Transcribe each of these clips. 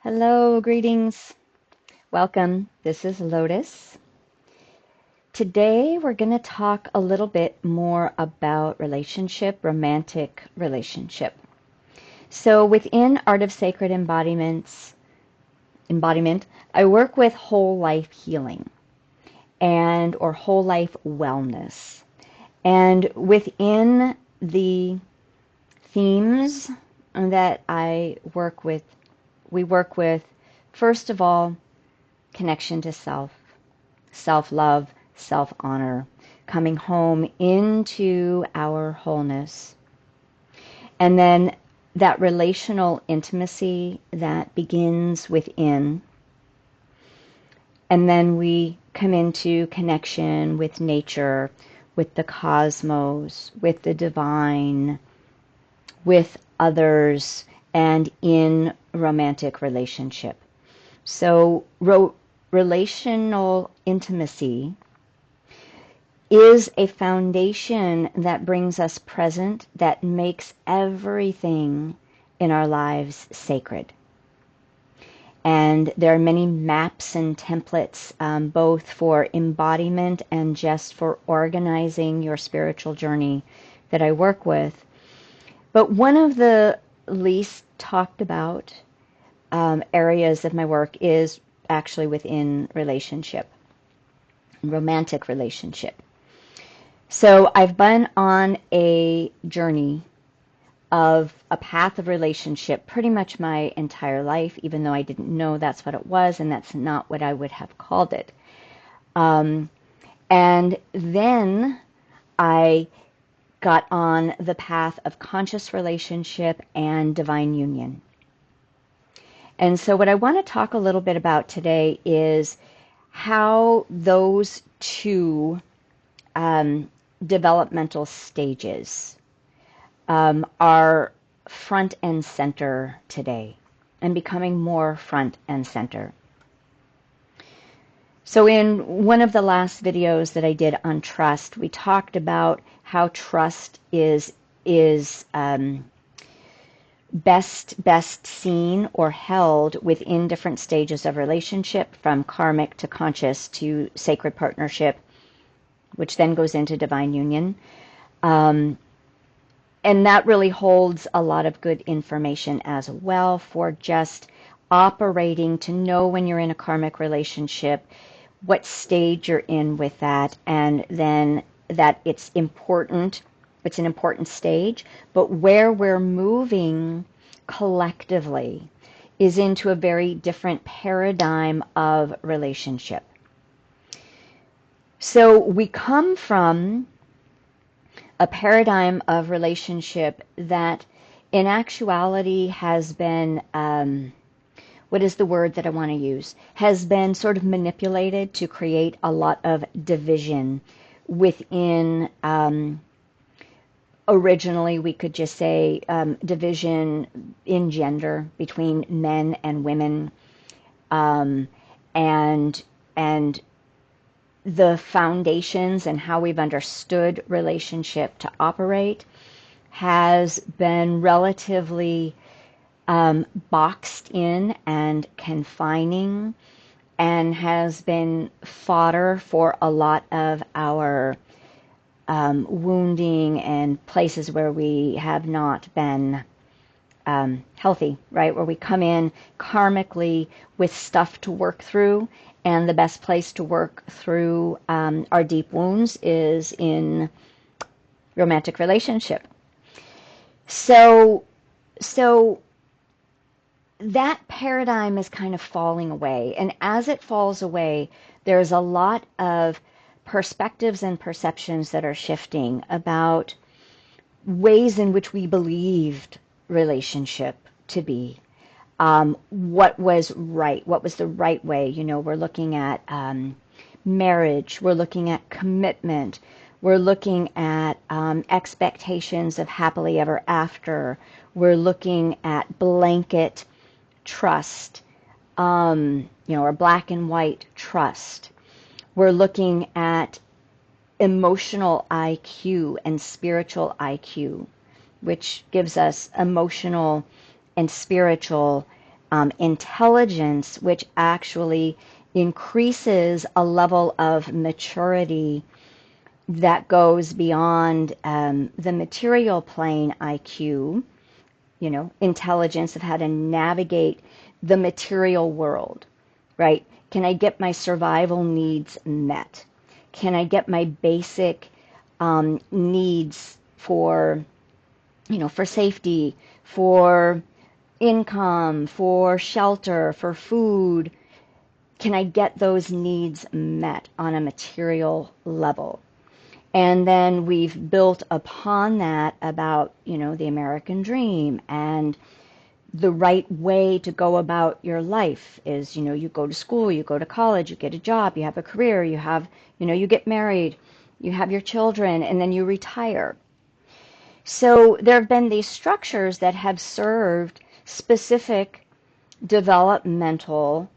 Hello, greetings. Welcome. This is Lotus. Today we're going to talk a little bit more about romantic relationship. So within Art of Sacred embodiment, I work with whole life healing or whole life wellness. And within the themes that we work with, first of all, connection to self, self-love, self-honor, coming home into our wholeness. And then that relational intimacy that begins within. And then we come into connection with nature, with the cosmos, with the divine, with others, and in romantic relationship. So relational intimacy is a foundation that brings us present, that makes everything in our lives sacred. And there are many maps and templates, both for embodiment and just for organizing your spiritual journey that I work with. But one of the least talked about areas of my work is actually within romantic relationship. So I've been on a journey of a path of relationship pretty much my entire life, even though I didn't know that's what it was, and that's not what I would have called it. And then I got on the path of conscious relationship and divine union. And so what I want to talk a little bit about today is how those two developmental stages are front and center today and becoming more front and center. So in one of the last videos that I did on trust, we talked about how trust is best seen or held within different stages of relationship, from karmic to conscious to sacred partnership, which then goes into divine union. And that really holds a lot of good information as well for just operating to know when you're in a karmic relationship, what stage you're in with that, and then that it's an important stage, but where we're moving collectively is into a very different paradigm of relationship. So we come from a paradigm of relationship that in actuality has been, what is the word that I want to use, has been sort of manipulated to create a lot of division within, originally we could just say division in gender between men and women, and the foundations and how we've understood relationship to operate has been relatively boxed in and confining, and has been fodder for a lot of our wounding and places where we have not been healthy, right? Where we come in karmically with stuff to work through, and the best place to work through our deep wounds is in romantic relationship. So that paradigm is kind of falling away, and as it falls away, there's a lot of perspectives and perceptions that are shifting about ways in which we believed relationship to be. What was right, what was the right way. We're looking at marriage, we're looking at commitment, we're looking at expectations of happily ever after, we're looking at blanket trust, or black and white trust. We're looking at emotional IQ and spiritual IQ, which gives us emotional and spiritual intelligence, which actually increases a level of maturity that goes beyond the material plane IQ, intelligence of how to navigate the material world, right? Can I get my survival needs met? Can I get my basic needs for, for safety, for income, for shelter, for food? Can I get those needs met on a material level? And then we've built upon that about, the American dream, and the right way to go about your life is, you go to school, you go to college, you get a job, you have a career, you have, you get married, you have your children, and then you retire. So there have been these structures that have served specific developmental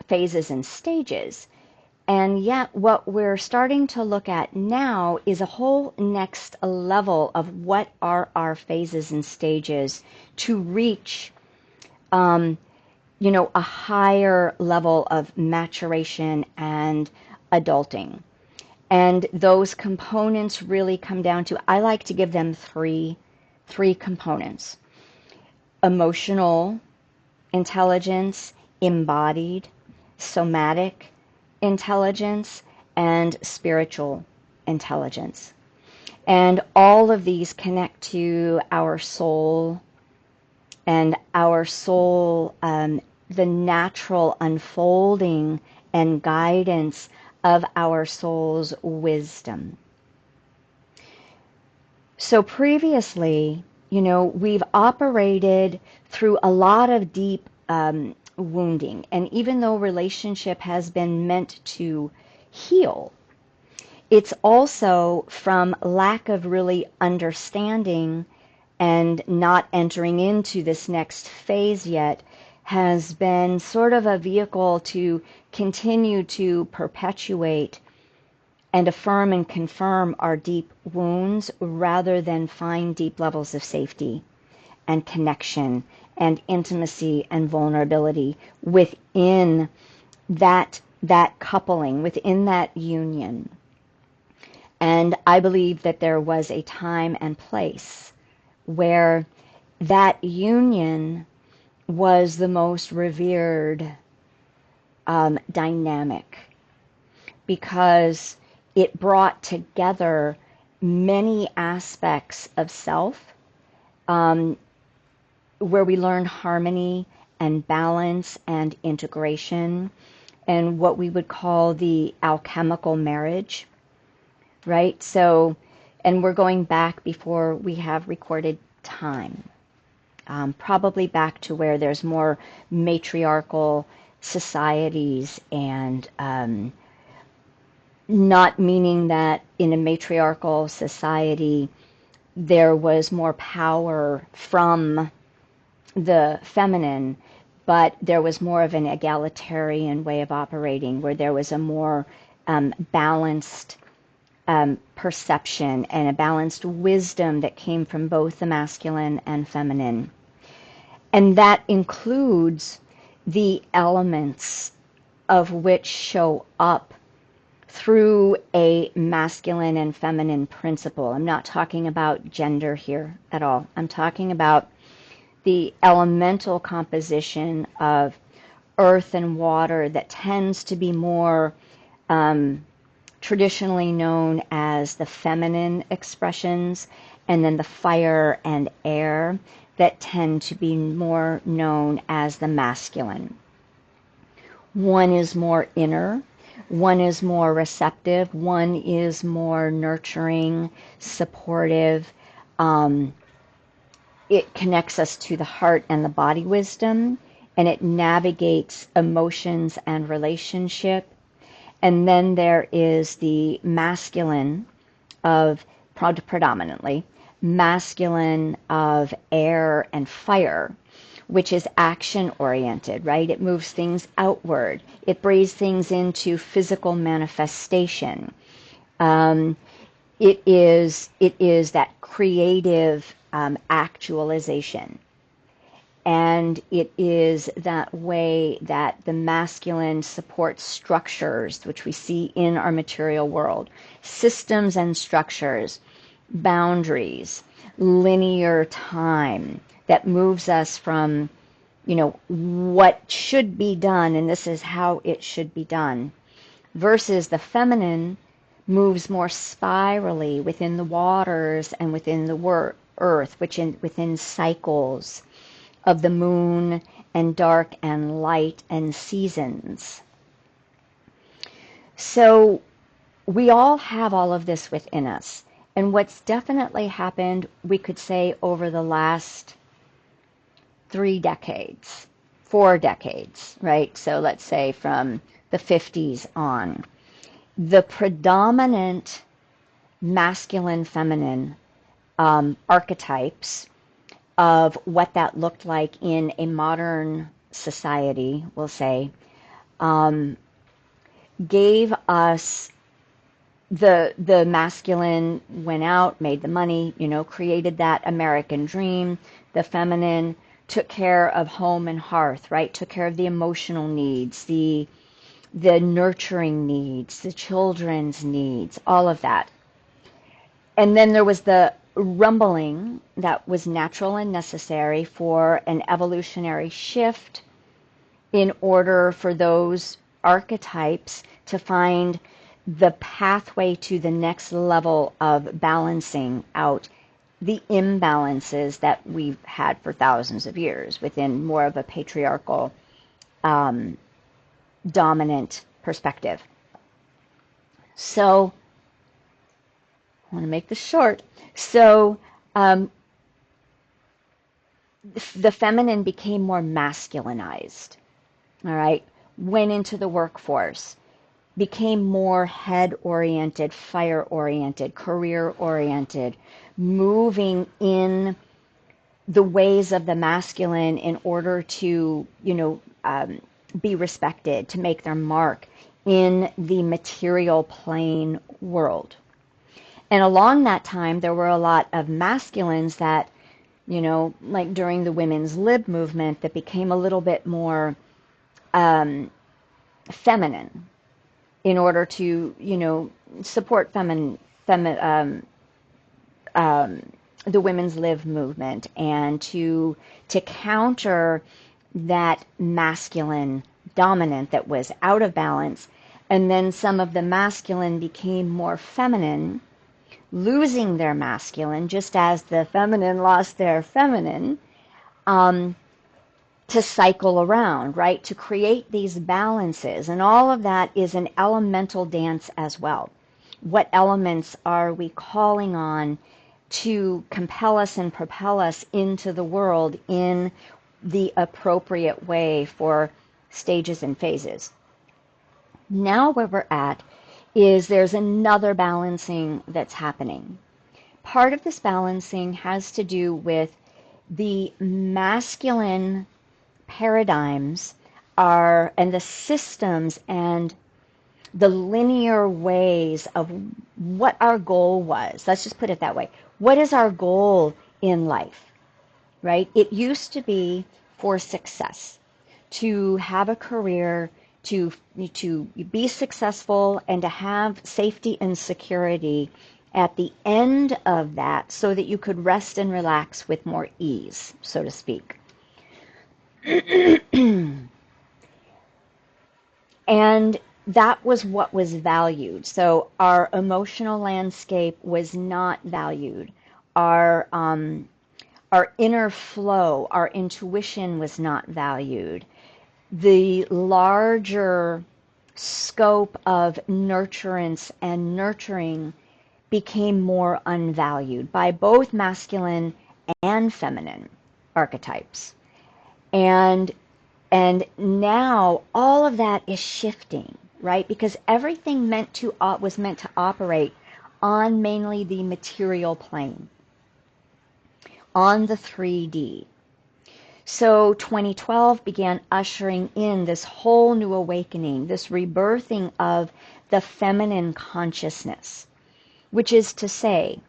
phases and stages. And yet what we're starting to look at now is a whole next level of what are our phases and stages to reach, a higher level of maturation and adulting. And those components really come down to, I like to give them three components: emotional intelligence, embodied, somatic intelligence, and spiritual intelligence. And all of these connect to our soul, and our soul, the natural unfolding and guidance of our soul's wisdom. So previously, we've operated through a lot of deep wounding. And even though relationship has been meant to heal, it's also from lack of really understanding and not entering into this next phase yet, has been sort of a vehicle to continue to perpetuate and affirm and confirm our deep wounds rather than find deep levels of safety and connection and intimacy and vulnerability within that coupling, within that union. And I believe that there was a time and place where that union was the most revered dynamic, because it brought together many aspects of self, where we learn harmony and balance and integration, and what we would call the alchemical marriage, right? So, and we're going back before we have recorded time, probably back to where there's more matriarchal societies, and not meaning that in a matriarchal society there was more power from the feminine, but there was more of an egalitarian way of operating, where there was a more balanced perception and a balanced wisdom that came from both the masculine and feminine. And that includes the elements of which show up through a masculine and feminine principle. I'm not talking about gender here at all. I'm talking about the elemental composition of earth and water that tends to be more traditionally known as the feminine expressions, and then the fire and air that tend to be more known as the masculine. One is more inner, one is more receptive, one is more nurturing, supportive. It connects us to the heart and the body wisdom, and it navigates emotions and relationship. And then there is the masculine of, predominantly, masculine of air and fire, which is action-oriented, right? It moves things outward. It brings things into physical manifestation. It is that creative actualization. And it is that way that the masculine supports structures, which we see in our material world, systems and structures, boundaries, linear time that moves us from, what should be done, and this is how it should be done, versus the feminine moves more spirally within the waters and within the earth, within cycles of the moon and dark and light and seasons. So we all have all of this within us. And what's definitely happened, we could say, over the last 3 decades, 4 decades, right? So let's say from the 50s on, the predominant masculine, feminine archetypes of what that looked like in a modern society, we'll say, gave us the masculine went out, made the money, created that American dream. The feminine took care of home and hearth, right? Took care of the emotional needs, the nurturing needs, the children's needs, all of that. And then there was the rumbling that was natural and necessary for an evolutionary shift in order for those archetypes to find the pathway to the next level of balancing out the imbalances that we've had for thousands of years within more of a patriarchal dominant perspective. So I want to make this short. So the feminine became more masculinized, all right, went into the workforce, became more head-oriented, fire-oriented, career-oriented, moving in the ways of the masculine in order to, be respected, to make their mark in the material plane world. And along that time, there were a lot of masculines that, like during the women's lib movement, that became a little bit more feminine in order to, support the women's lib movement and to counter that masculine dominant that was out of balance. And then some of the masculine became more feminine, losing their masculine, just as the feminine lost their feminine, to cycle around, right? To create these balances. And all of that is an elemental dance as well. What elements are we calling on to compel us and propel us into the world in the appropriate way for stages and phases? Now where we're at is there's another balancing that's happening. Part of this balancing has to do with the masculine paradigms and the systems and the linear ways of what our goal was. Let's just put it that way. What is our goal in life, right? It used to be for success, to have a career, to be successful, and to have safety and security at the end of that so that you could rest and relax with more ease, so to speak. And that was what was valued. So our emotional landscape was not valued. Our inner flow, our intuition was not valued. The larger scope of nurturance and nurturing became more unvalued by both masculine and feminine archetypes. And now all of that is shifting, right? Because everything was meant to operate on mainly the material plane, on the 3D. So 2012 began ushering in this whole new awakening, this rebirthing of the feminine consciousness, which is to say,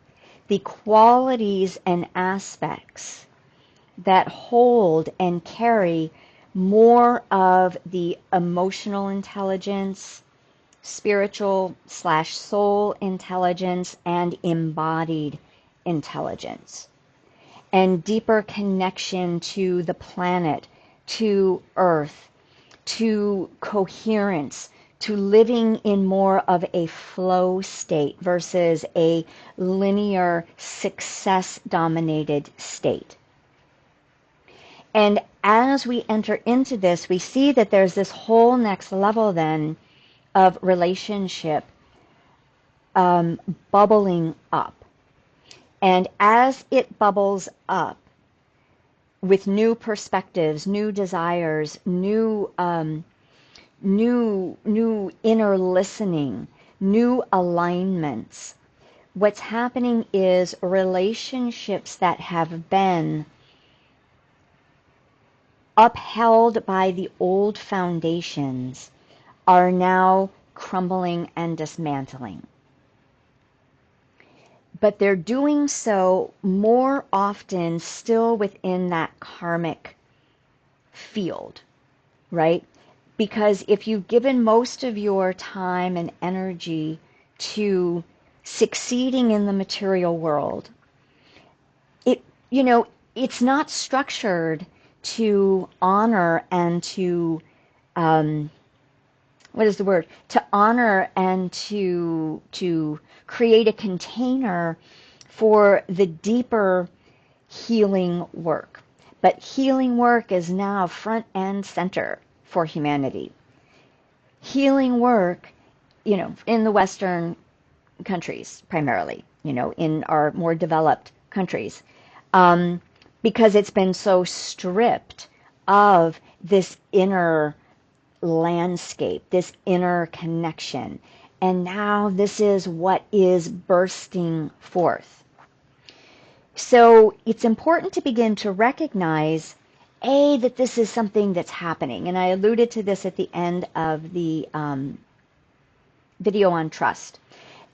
the qualities and aspects that hold and carry more of the emotional intelligence, spiritual/soul intelligence, and embodied intelligence, and deeper connection to the planet, to Earth, to coherence, to living in more of a flow state versus a linear success-dominated state. And as we enter into this, we see that there's this whole next level then of relationship bubbling up. And as it bubbles up with new perspectives, new desires, new inner listening, new alignments, what's happening is relationships that have been upheld by the old foundations are now crumbling and dismantling. But they're doing so more often still within that karmic field, right? Because if you've given most of your time and energy to succeeding in the material world, it's not structured to honor and to to honor and to create a container for the deeper healing work. But healing work is now front and center for humanity. Healing work, in the Western countries primarily, in our more developed countries, because it's been so stripped of this inner landscape, this inner connection. And now this is what is bursting forth. So it's important to begin to recognize, that this is something that's happening. And I alluded to this at the end of the video on trust,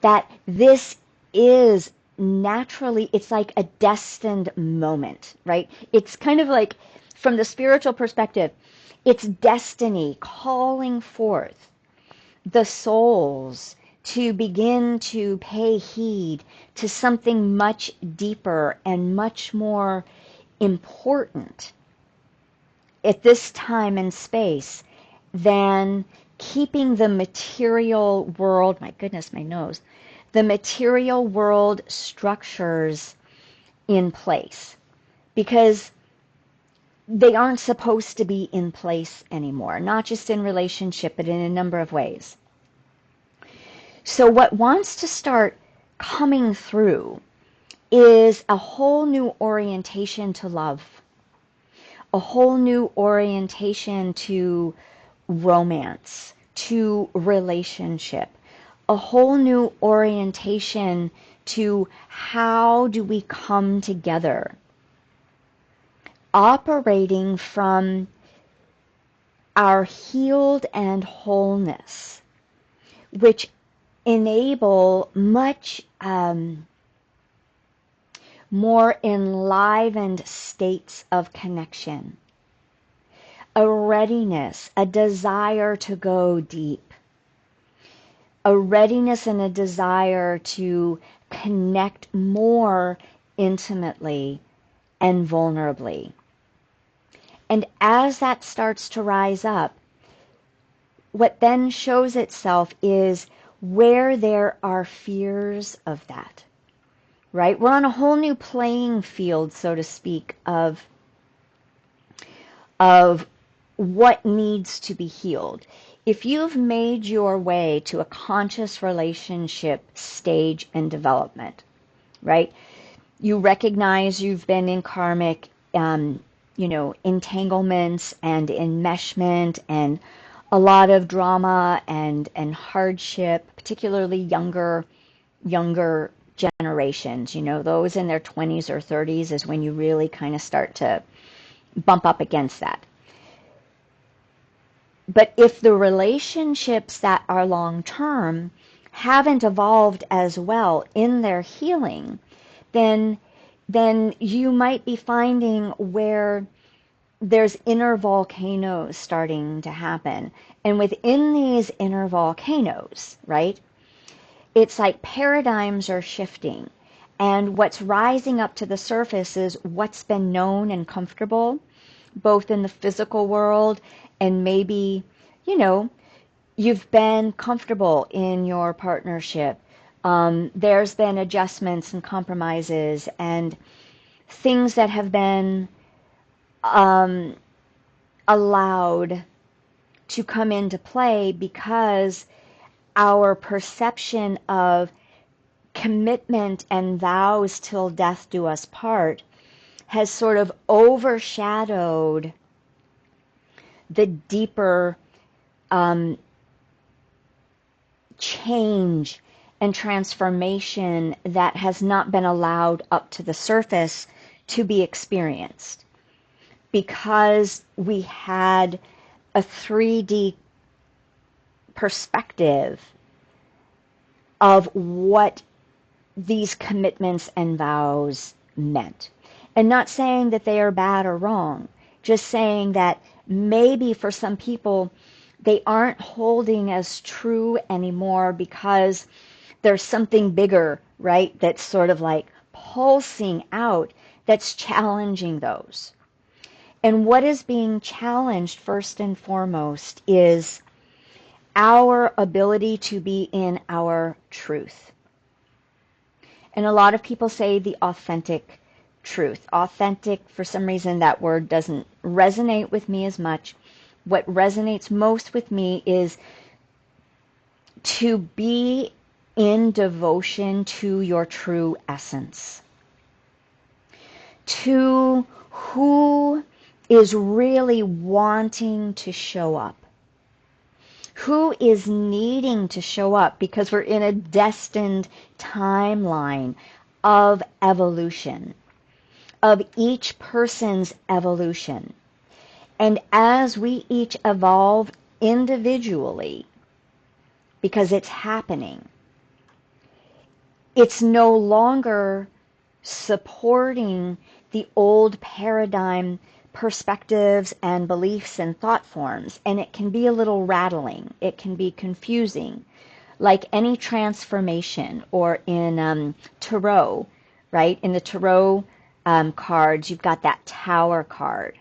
that this is naturally, it's like a destined moment, right? It's kind of like, from the spiritual perspective, it's destiny calling forth the souls to begin to pay heed to something much deeper and much more important at this time and space than keeping the material world, my goodness, my nose, the material world structures in place, because they aren't supposed to be in place anymore, not just in relationship, but in a number of ways. So what wants to start coming through is a whole new orientation to love, a whole new orientation to romance, to relationship, a whole new orientation to how do we come together, operating from our healed and wholeness, which enable much more enlivened states of connection, a readiness, a desire to go deep, a readiness and a desire to connect more intimately and vulnerably. And as that starts to rise up, what then shows itself is where there are fears of that, right? We're on a whole new playing field, so to speak, of what needs to be healed. If you've made your way to a conscious relationship stage and development, right? You recognize you've been in karmic, entanglements and enmeshment and a lot of drama and hardship, particularly younger generations, those in their 20s or 30s is when you really kind of start to bump up against that. But if the relationships that are long-term haven't evolved as well in their healing, then then you might be finding where there's inner volcanoes starting to happen. And within these inner volcanoes, right, it's like paradigms are shifting. And what's rising up to the surface is what's been known and comfortable, both in the physical world and maybe, you know, you've been comfortable in your partnership. There's been adjustments and compromises and things that have been allowed to come into play because our perception of commitment and vows till death do us part has sort of overshadowed the deeper change and transformation that has not been allowed up to the surface to be experienced because we had a 3D perspective of what these commitments and vows meant. And not saying that they are bad or wrong, just saying that maybe for some people they aren't holding as true anymore because there's something bigger, right, that's sort of like pulsing out that's challenging those. And what is being challenged first and foremost is our ability to be in our truth. And a lot of people say the authentic truth. Authentic, for some reason, that word doesn't resonate with me as much. What resonates most with me is to be in devotion to your true essence, to who is really wanting to show up, who is needing to show up, because we're in a destined timeline of evolution, of each person's evolution. And as we each evolve individually, because it's happening, it's no longer supporting the old paradigm perspectives and beliefs and thought forms, and it can be a little rattling. It can be confusing, like any transformation. Or in tarot, right? In the tarot cards, you've got that Tower card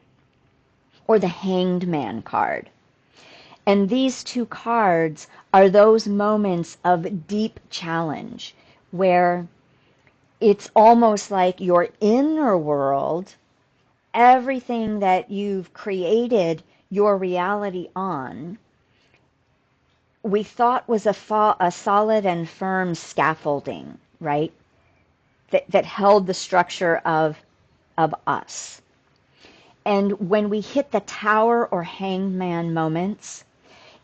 or the Hanged Man card. And these two cards are those moments of deep challenge where it's almost like your inner world, everything that you've created your reality on, we thought was a solid and firm scaffolding, right? That held the structure of us. And when we hit the Tower or Hanged Man moments,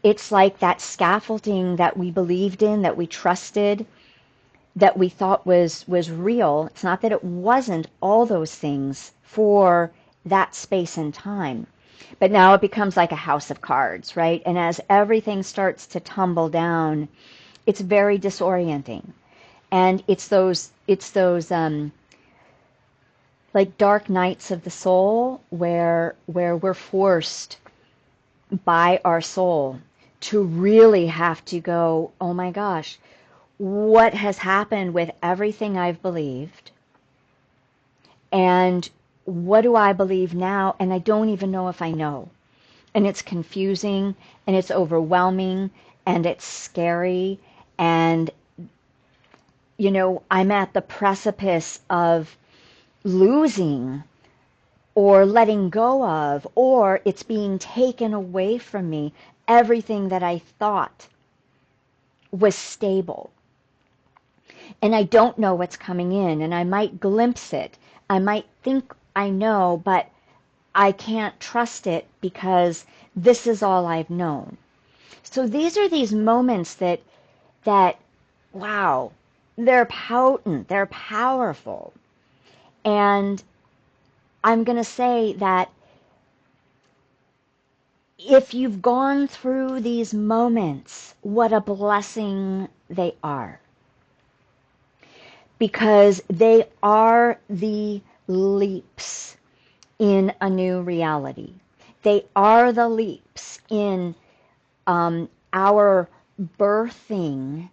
it's like that scaffolding that we believed in, that we trusted, that we thought was real. It's not that it wasn't all those things for that space and time, but now it becomes like a house of cards, right? And as everything starts to tumble down, it's very disorienting. And it's those like dark nights of the soul where we're forced by our soul to really have to go, oh my gosh, what has happened with everything I've believed? And what do I believe now? And I don't even know if I know. And it's confusing, and it's overwhelming, and it's scary. And, you know, I'm at the precipice of losing or letting go of, or it's being taken away from me, everything that I thought was stable. And I don't know what's coming in, and I might glimpse it. I might think I know, but I can't trust it because this is all I've known. So these are these moments that wow, they're potent, they're powerful. And I'm going to say that if you've gone through these moments, what a blessing they are. because they are the leaps in a new reality. They are the leaps in our birthing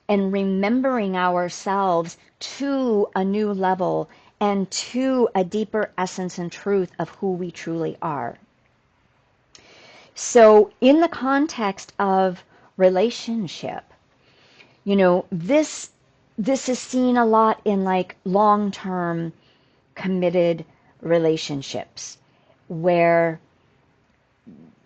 and remembering ourselves to a new level and to a deeper essence and truth of who we truly are. So in the context of relationship, you know, this is seen a lot in like long-term committed relationships where,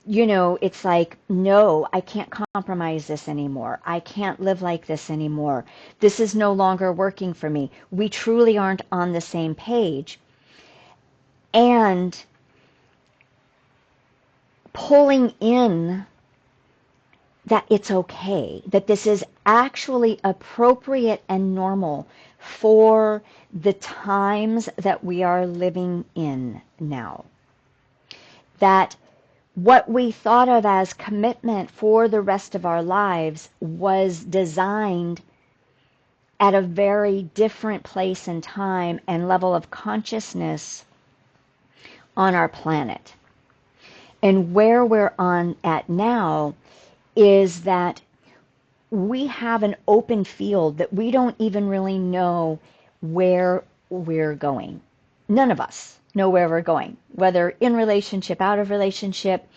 you know, it's like, no, I can't compromise this anymore. I can't live like this anymore. This is no longer working for me. We truly aren't on the same page. And pulling in that it's okay, that this is actually appropriate and normal for the times that we are living in now. That what we thought of as commitment for the rest of our lives was designed at a very different place and time and level of consciousness on our planet. And where we're on at now is that we have an open field that we don't even really know where we're going. None of us know where we're going, whether in relationship, out of relationship,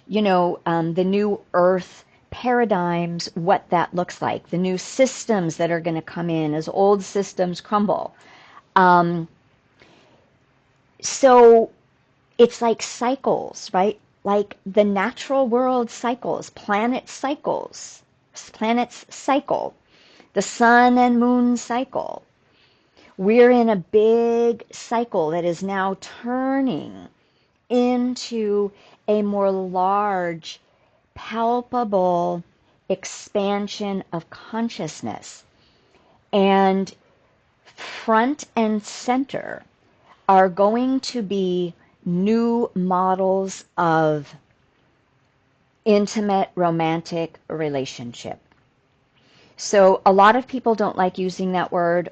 you know, the new earth paradigms, what that looks like, the new systems that are going to come in as old systems crumble. So it's like cycles, right? Like the natural world cycles, planets cycle, the sun and moon cycle. We're in a big cycle that is now turning into a more large, palpable expansion of consciousness. And front and center are going to be new models of intimate romantic relationship. So a lot of people don't like using that word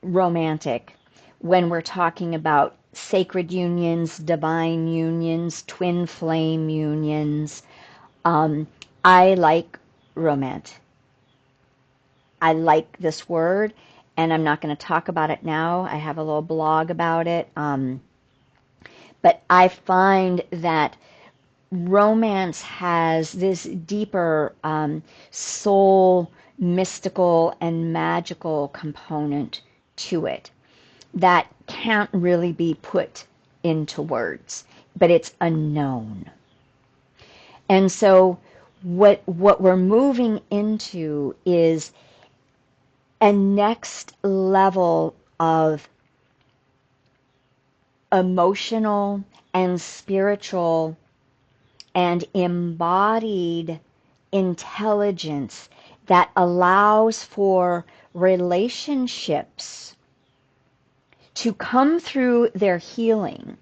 romantic when we're talking about sacred unions, divine unions, twin flame unions. I like romance. I like this word, and I'm not going to talk about it now. I have a little blog about it. But I find that romance has this deeper soul, mystical, and magical component to it that can't really be put into words, but it's unknown. And so what we're moving into is a next level of emotional and spiritual and embodied intelligence that allows for relationships to come through their healing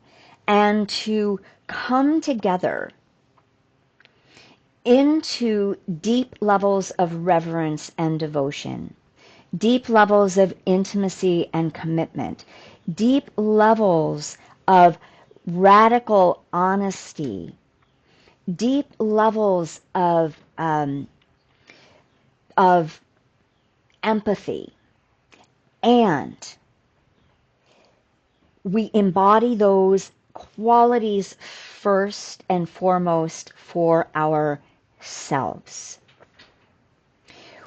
and to come together into deep levels of reverence and devotion, deep levels of intimacy and commitment, deep levels of radical honesty, deep levels of empathy, and we embody those qualities first and foremost for ourselves.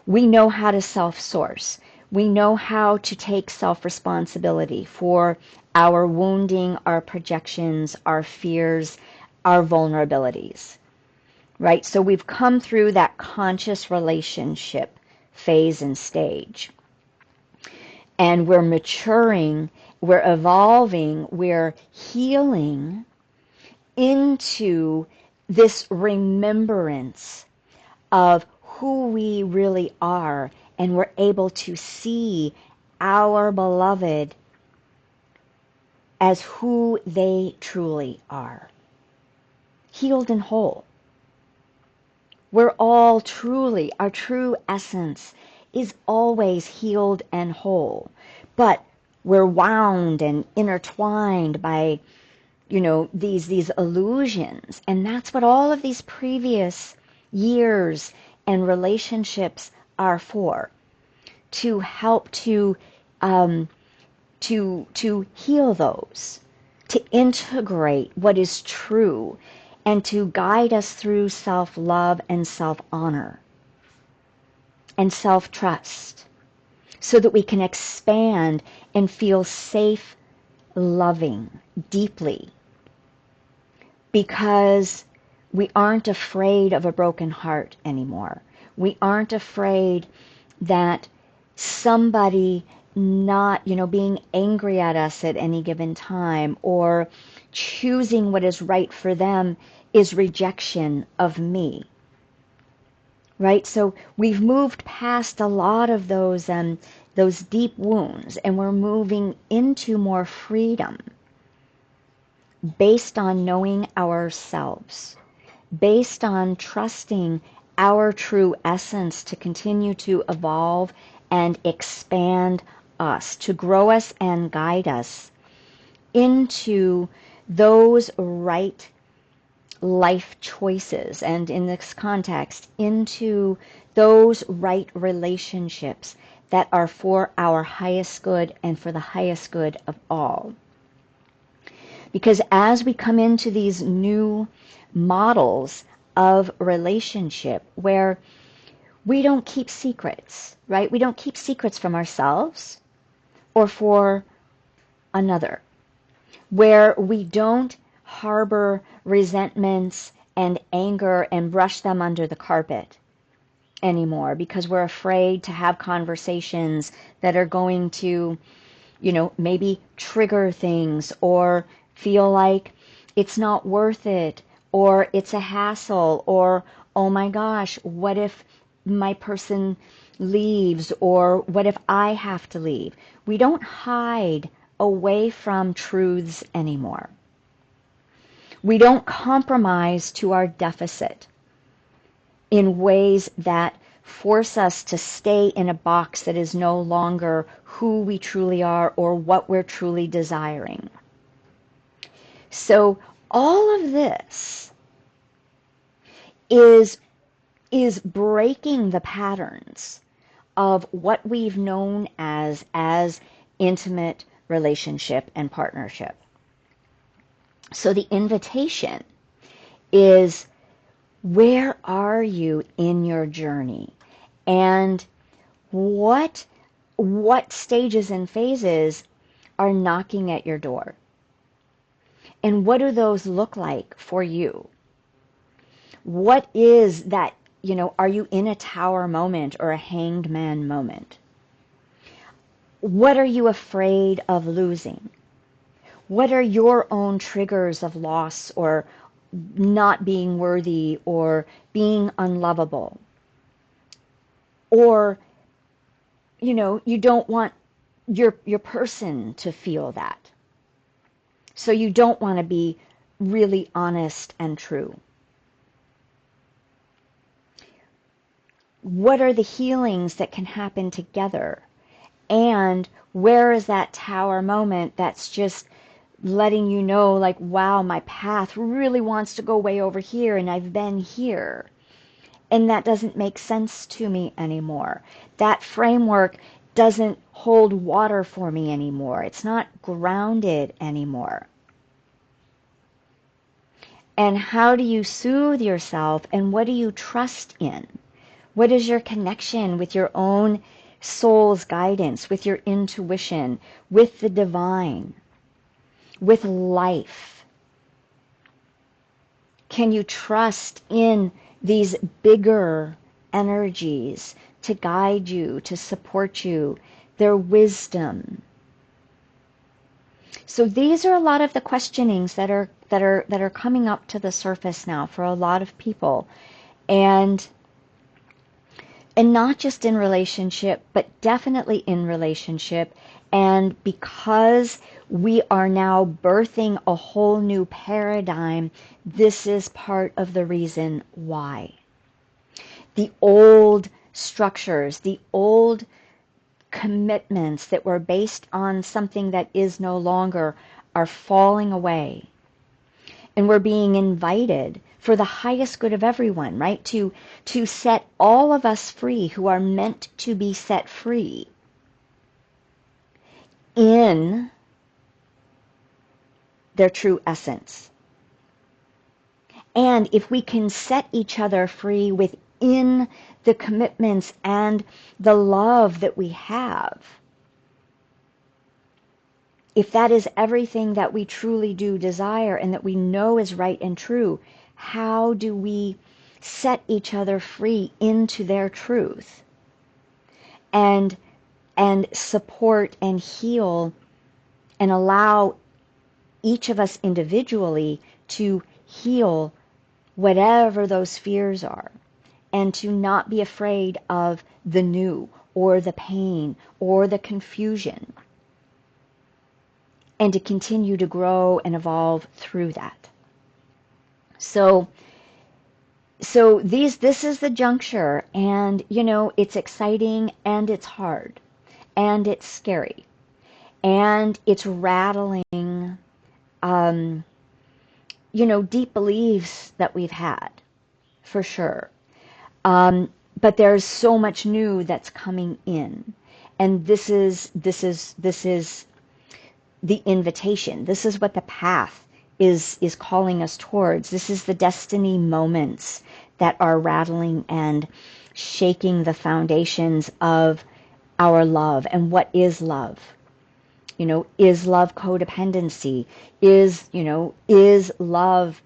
We know how to self-source. We know how to take self-responsibility for our wounding, our projections, our fears, our vulnerabilities, right? So we've come through that conscious relationship phase and stage. And we're maturing, we're evolving, we're healing into this remembrance of who we really are, and we're able to see our beloved as who they truly are, healed and whole. We're all truly, our true essence is always healed and whole. But we're wound and intertwined by, these illusions. And that's what all of these previous years and relationships are for, to help to heal those, to integrate what is true, and to guide us through self-love and self-honor and self-trust, so that we can expand and feel safe, loving deeply, because we aren't afraid of a broken heart anymore. We aren't afraid that somebody not, being angry at us at any given time, or choosing what is right for them, is rejection of me. Right? So we've moved past a lot of those deep wounds, and we're moving into more freedom based on knowing ourselves, based on trusting our true essence to continue to evolve and expand us, to grow us and guide us into those right life choices, and in this context, into those right relationships that are for our highest good and for the highest good of all. Because as we come into these new models of relationship where we don't keep secrets, right? We don't keep secrets from ourselves or for another, where we don't harbor resentments and anger and brush them under the carpet anymore, because we're afraid to have conversations that are going to, maybe trigger things, or feel like it's not worth it, or it's a hassle, or, oh my gosh, what if my person leaves, or what if I have to leave? We don't hide away from truths anymore. We don't compromise to our deficit in ways that force us to stay in a box that is no longer who we truly are or what we're truly desiring. So all of this is breaking the patterns of what we've known as intimate relationship and partnership. So the invitation is, where are you in your journey? And what stages and phases are knocking at your door? And what do those look like for you? What is that, are you in a tower moment or a hanged man moment? What are you afraid of losing? What are your own triggers of loss or not being worthy or being unlovable? Or, you don't want your person to feel that. So you don't want to be really honest and true. What are the healings that can happen together? And where is that tower moment that's just letting you know, like, wow, my path really wants to go way over here, and I've been here, and that doesn't make sense to me anymore. That framework doesn't hold water for me anymore. It's not grounded anymore. And how do you soothe yourself, and what do you trust in? What is your connection with your own soul's guidance, with your intuition, with the divine, with life? Can you trust in these bigger energies to guide you, to support you, their wisdom? So these are a lot of the questionings that are coming up to the surface now for a lot of people. And not just in relationship, but definitely in relationship. And because we are now birthing a whole new paradigm, this is part of the reason why. The old structures, the old commitments that were based on something that is no longer are falling away. And we're being invited for the highest good of everyone, right? To set all of us free who are meant to be set free in their true essence. And if we can set each other free within the commitments and the love that we have, if that is everything that we truly do desire and that we know is right and true, how do we set each other free into their truth and support and heal and allow each of us individually to heal whatever those fears are, and to not be afraid of the new or the pain or the confusion, and to continue to grow and evolve through that. So this is the juncture, and it's exciting and it's hard and it's scary and it's rattling deep beliefs that we've had, for sure. But there's so much new that's coming in, and this is the invitation. This is what the path is calling us towards. This is the destiny moments that are rattling and shaking the foundations of our love. And what is love? Is love codependency? Is love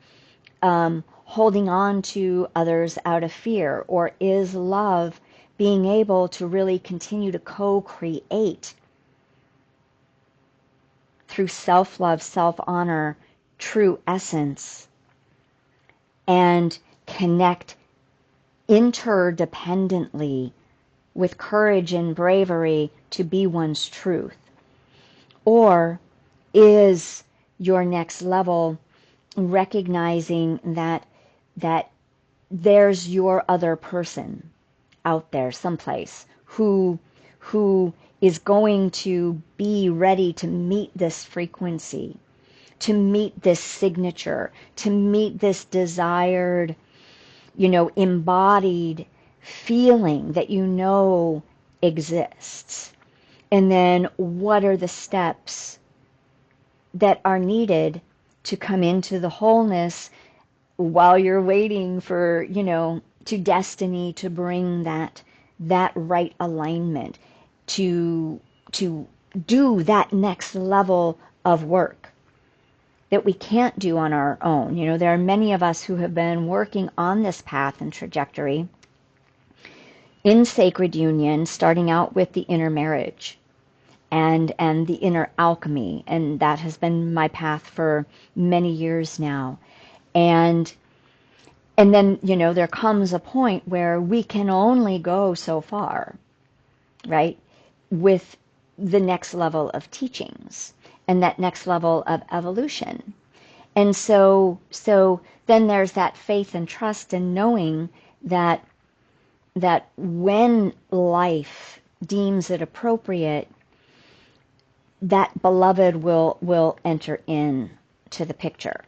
holding on to others out of fear? Or is love being able to really continue to co-create through self-love, self-honor, true essence, and connect interdependently with courage and bravery to be one's truth? Or is your next level recognizing that there's your other person out there someplace who is going to be ready to meet this frequency, to meet this signature, to meet this desired, embodied feeling that exists? And then what are the steps that are needed to come into the wholeness while you're waiting for, to destiny to bring that right alignment to do that next level of work that we can't do on our own. There are many of us who have been working on this path and trajectory in sacred union, starting out with the inner marriage and the inner alchemy, and that has been my path for many years now. And then, there comes a point where we can only go so far, right, with the next level of teachings and that next level of evolution. And so then there's that faith and trust and knowing that when life deems it appropriate, that beloved will enter in to the picture.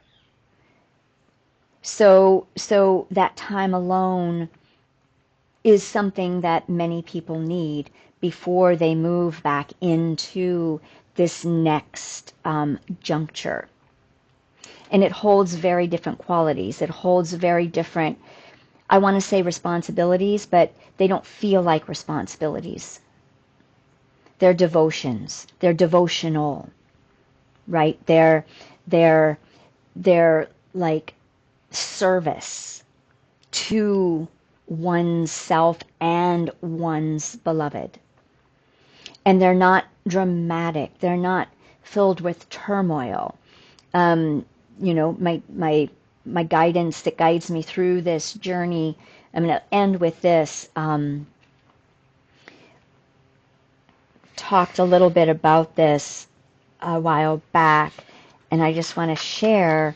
So that time alone is something that many people need before they move back into this next juncture. And it holds very different qualities. It holds very different, I want to say responsibilities, but they don't feel like responsibilities. They're devotions. They're devotional, right? They're like service to oneself and one's beloved. And they're not dramatic. They're not filled with turmoil. My guidance that guides me through this journey, I'm going to end with this, talked a little bit about this a while back, and I just want to share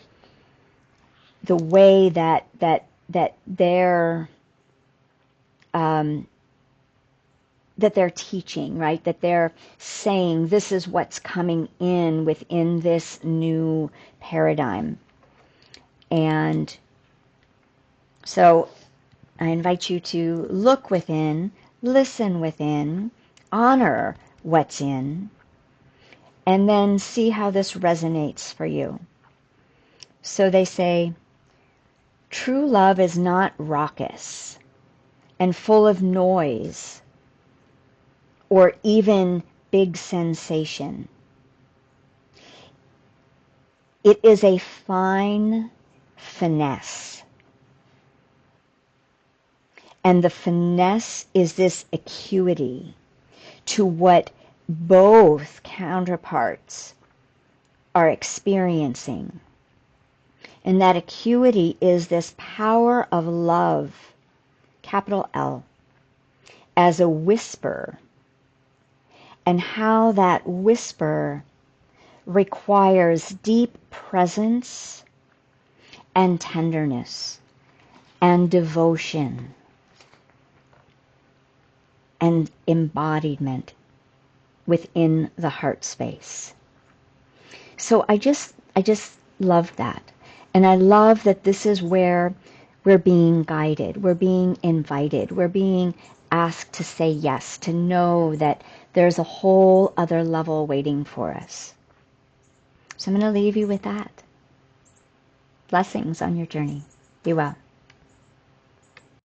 the way that their that they're teaching, right? That they're saying this is what's coming in within this new paradigm. And so I invite you to look within, listen within, honor what's in, and then see how this resonates for you. So they say, true love is not raucous and full of noise or even big sensation. It is a fine finesse. And the finesse is this acuity to what both counterparts are experiencing. And that acuity is this power of love, capital L, as a whisper, and how that whisper requires deep presence and tenderness and devotion and embodiment within the heart space. So I just love that. And I love that this is where we're being guided, we're being invited, we're being asked to say yes, to know that there's a whole other level waiting for us. So I'm going to leave you with that. Blessings on your journey. Be well.